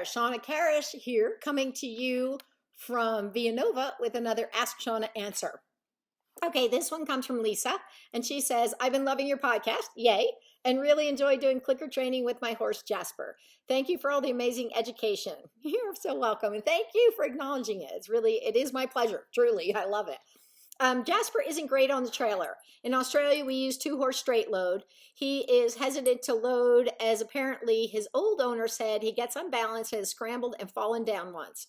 there, Shawna Karrasch here, coming to you from Villanova with another Ask Shawna answer. Okay, this one comes from Lisa, and she says, I've been loving your podcast, yay, and really enjoy doing clicker training with my horse, Jasper. Thank you for all the amazing education. You're so welcome, and thank you for acknowledging it. It is my pleasure, truly, I love it. Jasper isn't great on the trailer. In Australia, we use 2-horse straight load. He is hesitant to load as apparently his old owner said he gets unbalanced, has scrambled and fallen down once.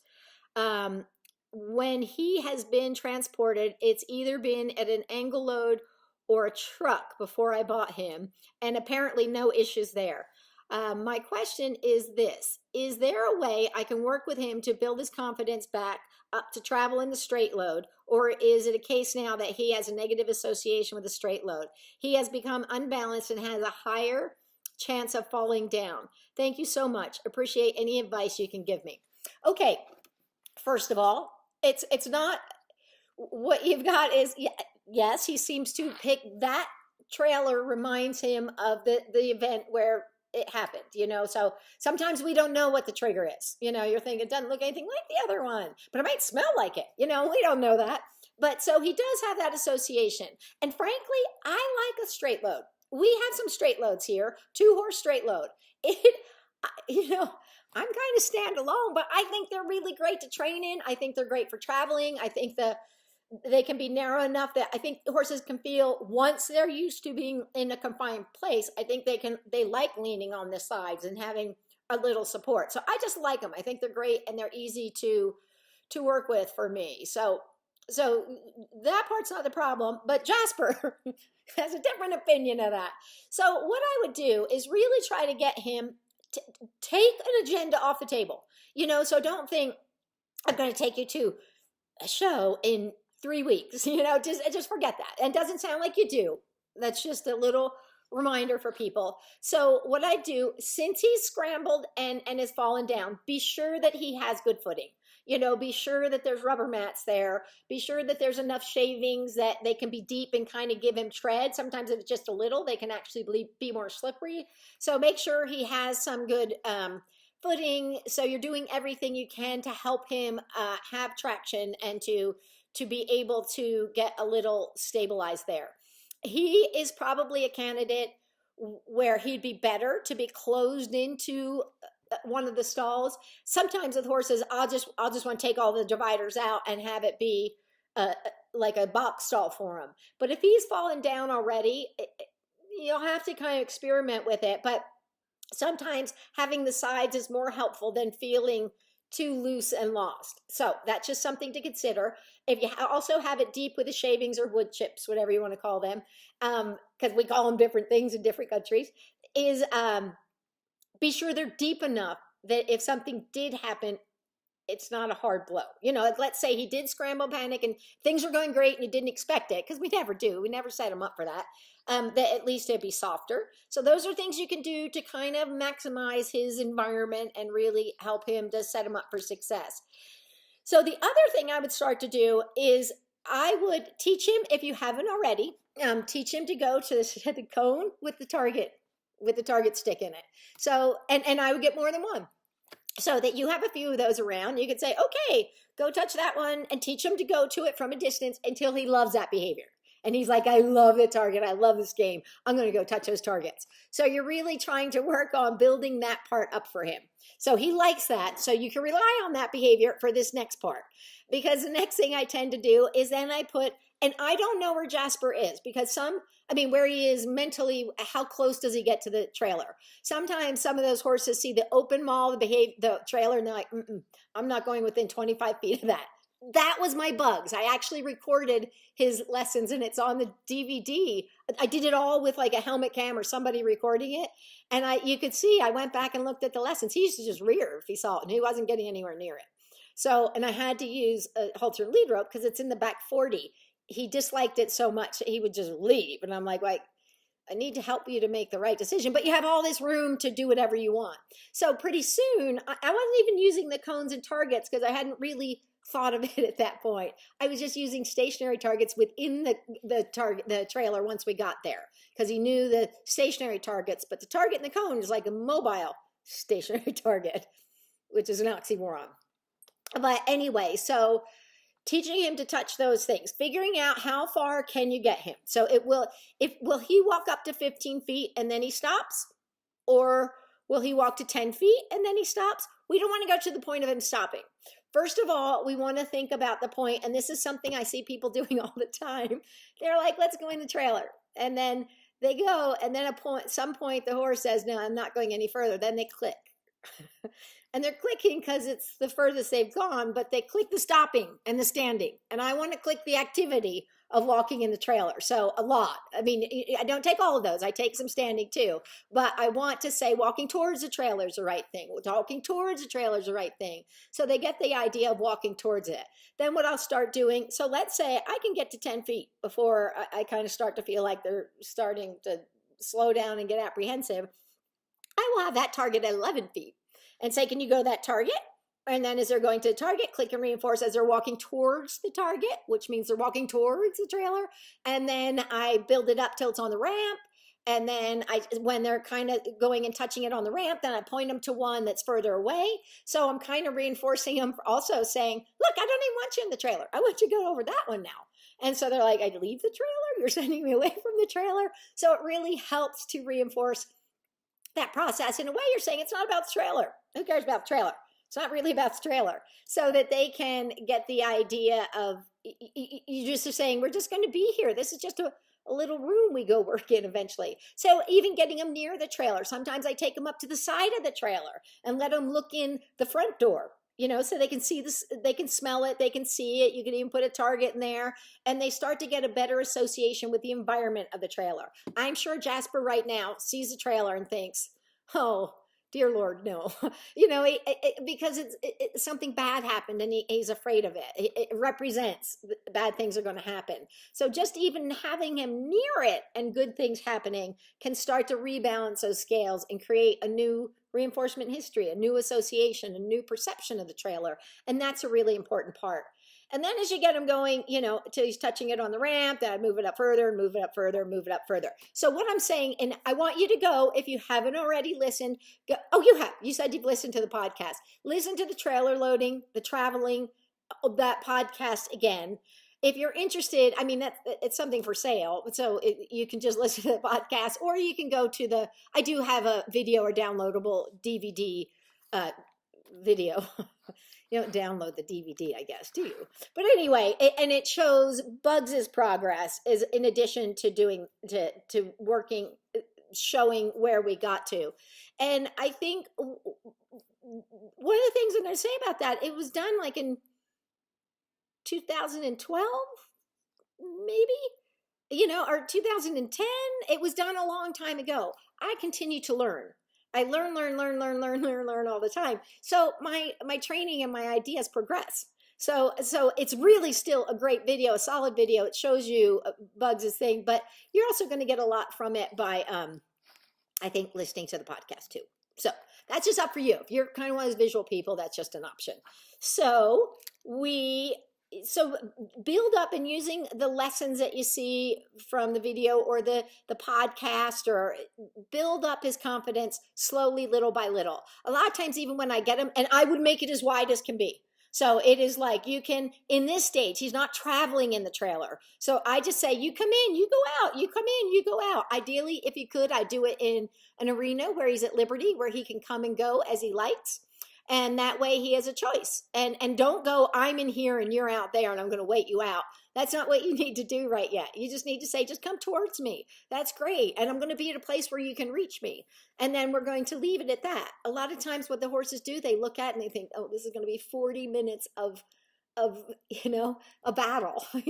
When he has been transported, it's either been at an angle load or a truck before I bought him, and apparently no issues there. My question is this: is there a way I can work with him to build his confidence back up to travel in the straight load, or is it a case now that he has a negative association with the straight load? He has become unbalanced and has a higher chance of falling down. Thank you so much. Appreciate any advice you can give me. Okay, first of all, it's not what you've got is, yes, he seems to pick that trailer, reminds him of the event where it happened, so sometimes we don't know what the trigger is. You're thinking it doesn't look anything like the other one, but it might smell like it. We don't know that. But so he does have that association. And frankly, I like a straight load. We have some straight loads here, 2-horse straight load. I'm kind of standalone, but I think they're really great to train in. I think they're great for traveling. I think they can be narrow enough that I think the horses can feel, once they're used to being in a confined place, I think they like leaning on the sides and having a little support. So I just like them. I think they're great and they're easy to work with for me. So that part's not the problem, but Jasper has a different opinion of that. So what I would do is really try to get him to take an agenda off the table. So don't think I'm going to take you to a show in 3 weeks, just forget that. And it doesn't sound like you do. That's just a little reminder for people. So what I do, since he's scrambled and has fallen down, be sure that he has good footing. Be sure that there's rubber mats there. Be sure that there's enough shavings that they can be deep and kind of give him tread. Sometimes if it's just a little, they can actually be more slippery. So make sure he has some good footing. So you're doing everything you can to help him have traction and to be able to get a little stabilized there. He is probably a candidate where he'd be better to be closed into one of the stalls. Sometimes with horses, I'll just want to take all the dividers out and have it be like a box stall for him. But if he's fallen down already, you'll have to kind of experiment with it. But sometimes having the sides is more helpful than feeling too loose and lost. So that's just something to consider. If you also have it deep with the shavings or wood chips, whatever you want to call them, because we call them different things in different countries, is be sure they're deep enough that if something did happen, it's not a hard blow. Let's say he did scramble, panic, and things were going great and you didn't expect it, because we never do. We never set him up for that. That at least it'd be softer. So those are things you can do to kind of maximize his environment and really help him to set him up for success. So the other thing I would start to do is I would teach him, if you haven't already, teach him to go to the cone with the target stick in it. So, and I would get more than one, so that you have a few of those around. You could say, okay, go touch that one, and teach him to go to it from a distance until he loves that behavior. And he's like, I love the target. I love this game. I'm going to go touch those targets. So you're really trying to work on building that part up for him. So he likes that. So you can rely on that behavior for this next part. Because the next thing I tend to do is then I put, and I don't know where Jasper is, because where he is mentally, how close does he get to the trailer? Sometimes some of those horses see the open maul, the trailer, and they're like, I'm not going within 25 feet of that. That was my bugs. I actually recorded his lessons and it's on the DVD. I did it all with like a helmet cam or somebody recording it. And you could see, I went back and looked at the lessons. He used to just rear if he saw it, and he wasn't getting anywhere near it. So, and I had to use a halter lead rope because it's in the back 40. He disliked it so much that he would just leave. And I'm like, I need to help you to make the right decision, but you have all this room to do whatever you want. So pretty soon, I wasn't even using the cones and targets because I hadn't really thought of it at that point. I was just using stationary targets within the trailer once we got there, because he knew the stationary targets, but the target in the cone is like a mobile stationary target. which is an oxymoron. But anyway, so teaching him to touch those things, figuring out how far can you get him. So will he walk up to 15 feet and then he stops? Or will he walk to 10 feet and then he stops? We don't want to go to the point of him stopping. First of all, we want to think about the point, and this is something I see people doing all the time. They're like, let's go in the trailer. And then they go, and then some point the horse says, no, I'm not going any further. Then they click. And they're clicking because it's the furthest they've gone, but they click the stopping and the standing. And I want to click the activity of walking in the trailer. So a lot. I mean, I don't take all of those. I take some standing too. But I want to say walking towards the trailer is the right thing. Walking towards the trailer is the right thing. So they get the idea of walking towards it. Then what I'll start doing, so let's say I can get to 10 feet before I kind of start to feel like they're starting to slow down and get apprehensive. I will have that target at 11 feet. And say, can you go to that target? And then as they're going to the target, click and reinforce as they're walking towards the target, which means they're walking towards the trailer. And then I build it up till it's on the ramp. And then when they're kind of going and touching it on the ramp, then I point them to one that's further away. So I'm kind of reinforcing them, also saying, look, I don't even want you in the trailer. I want you to go over that one now. And so they're like, I leave the trailer? You're sending me away from the trailer? So it really helps to reinforce that process. In a way, you're saying it's not about the trailer. Who cares about the trailer? It's not really about the trailer. So that they can get the idea of, you just are saying, we're just going to be here. This is just a little room we go work in eventually. So even getting them near the trailer. Sometimes I take them up to the side of the trailer and let them look in the front door, so they can see this, they can smell it, they can see it. You can even put a target in there, and they start to get a better association with the environment of the trailer. I'm sure Jasper right now sees the trailer and thinks, oh, dear Lord, no, because it's something bad happened and he's afraid of it. It represents bad things are going to happen. So just even having him near it and good things happening can start to rebalance those scales and create a new reinforcement history, a new association, a new perception of the trailer. And that's a really important part. And then as you get him going, till he's touching it on the ramp, then I move it up further and move it up further and move it up further. So what I'm saying, and I want you to go, if you haven't already listened, go, oh, you have. You said you've listened to the podcast. Listen to the trailer loading, the traveling, that podcast again. If you're interested, I mean, it's something for sale. So you can just listen to the podcast, or you can go to I do have a video or downloadable DVD video. You don't download the DVD, I guess, do you? But anyway, and it shows Bugs's progress is in addition to to working, showing where we got to. And I think one of the things I'm going to say about that, it was done like in 2012, maybe, or 2010. It was done a long time ago. I continue to learn. I learn all the time. So my training and my ideas progress. So it's really still a great video, a solid video. It shows you Bugs' thing, but you're also going to get a lot from it by, I think, listening to the podcast too. So that's just up for you. If you're kind of one of those visual people, that's just an option. So build up and using the lessons that you see from the video or the podcast, or build up his confidence slowly, little by little. A lot of times, even when I get him, and I would make it as wide as can be. So it is like, you can, in this stage, he's not traveling in the trailer. So I just say, you come in, you go out, you come in, you go out. Ideally, if you could, I do it in an arena where he's at liberty, where he can come and go as he likes. And that way he has a choice. And don't go, I'm in here and you're out there and I'm going to wait you out. That's not what you need to do right yet. You just need to say, just come towards me. That's great. And I'm going to be at a place where you can reach me. And then we're going to leave it at that. A lot of times what the horses do, they look at and they think, oh, this is going to be 40 minutes of a battle, and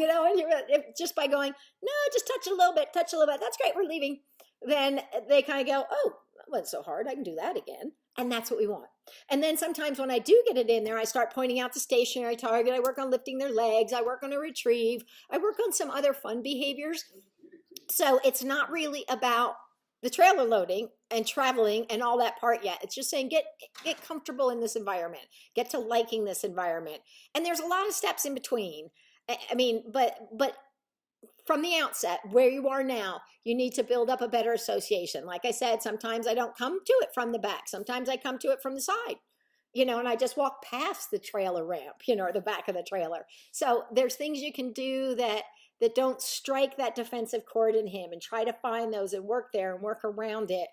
just by going, no, just touch a little bit. That's great. We're leaving. Then they kind of go, oh, that wasn't so hard. I can do that again. And that's what we want. And then sometimes when I do get it in there, I start pointing out the stationary target. I work on lifting their legs. I work on a retrieve. I work on some other fun behaviors. So it's not really about the trailer loading and traveling and all that part yet. It's just saying, get comfortable in this environment. Get to liking this environment. And there's a lot of steps in between. I mean, but from the outset, where you are now, you need to build up a better association. Like I said, sometimes I don't come to it from the back. Sometimes I come to it from the side. and I just walk past the trailer ramp, or the back of the trailer. So there's things you can do that don't strike that defensive chord in him, and try to find those and work there and work around it.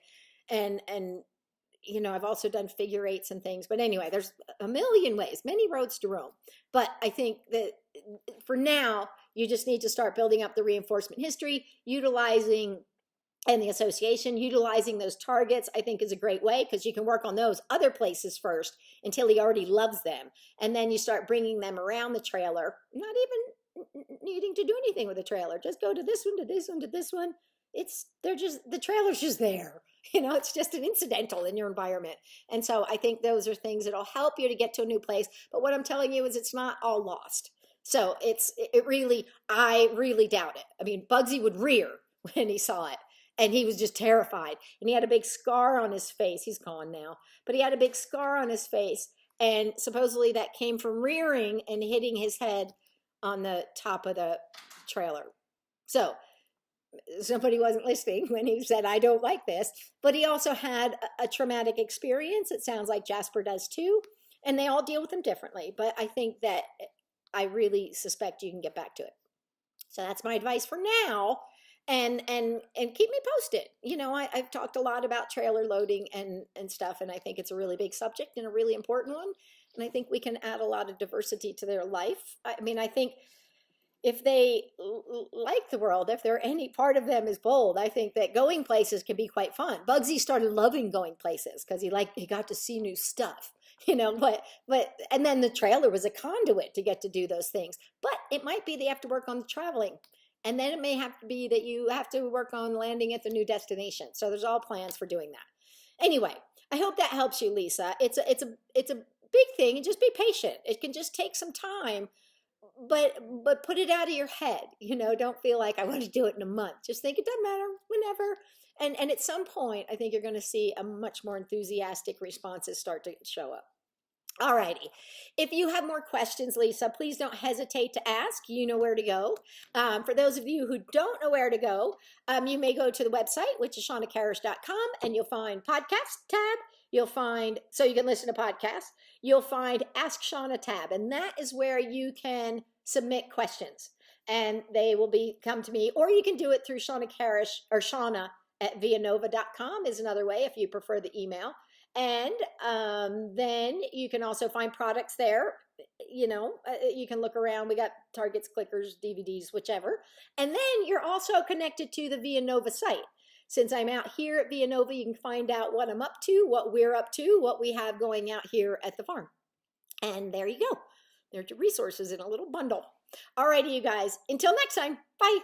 And I've also done figure eights and things. But anyway, there's a million ways, many roads to Rome. But I think that for now, you just need to start building up the reinforcement history, utilizing and the association, utilizing those targets, I think is a great way, because you can work on those other places first until he already loves them. And then you start bringing them around the trailer, not even needing to do anything with the trailer. Just go to this one, to this one, to this one. The trailer's just there. It's just an incidental in your environment. And so I think those are things that'll help you to get to a new place. But what I'm telling you is it's not all lost. So I really doubt it. I mean, Bugsy would rear when he saw it. And he was just terrified. And he had a big scar on his face. He's gone now. But he had a big scar on his face. And supposedly that came from rearing and hitting his head on the top of the trailer. So somebody wasn't listening when he said, I don't like this. But he also had a traumatic experience. It sounds like Jasper does too. And they all deal with them differently. But I think that I really suspect you can get back to it. So that's my advice for now. And keep me posted. I've talked a lot about trailer loading and stuff, and I think it's a really big subject and a really important one. And I think we can add a lot of diversity to their life. I mean, I think if they like the world, if any part of them is bold, I think that going places can be quite fun. Bugsy started loving going places because he got to see new stuff. And then the trailer was a conduit to get to do those things. But it might be they have to work on the traveling. And then it may have to be that you have to work on landing at the new destination. So there's all plans for doing that. Anyway, I hope that helps you, Lisa. It's a big thing, and just be patient. It can just take some time, but put it out of your head. Don't feel like I want to do it in a month. Just think it doesn't matter, whenever. And at some point, I think you're going to see a much more enthusiastic responses start to show up. All righty. If you have more questions, Lisa, please don't hesitate to ask. You know where to go. For those of you who don't know where to go, you may go to the website, which is shawnakarrasch.com, and you'll find podcast tab. So you can listen to podcasts. You'll find Ask Shawna tab, and that is where you can submit questions, and they will come to me, or you can do it through Shawna Karrasch, or Shawna at vianova.com is another way if you prefer the email. And then you can also find products there. You can look around. We got targets, clickers, DVDs, whichever. And then you're also connected to the Vianova site. Since I'm out here at Vianova, you can find out what I'm up to, what we're up to, what we have going out here at the farm. And there you go. There's your resources in a little bundle. All righty, you guys. Until next time. Bye.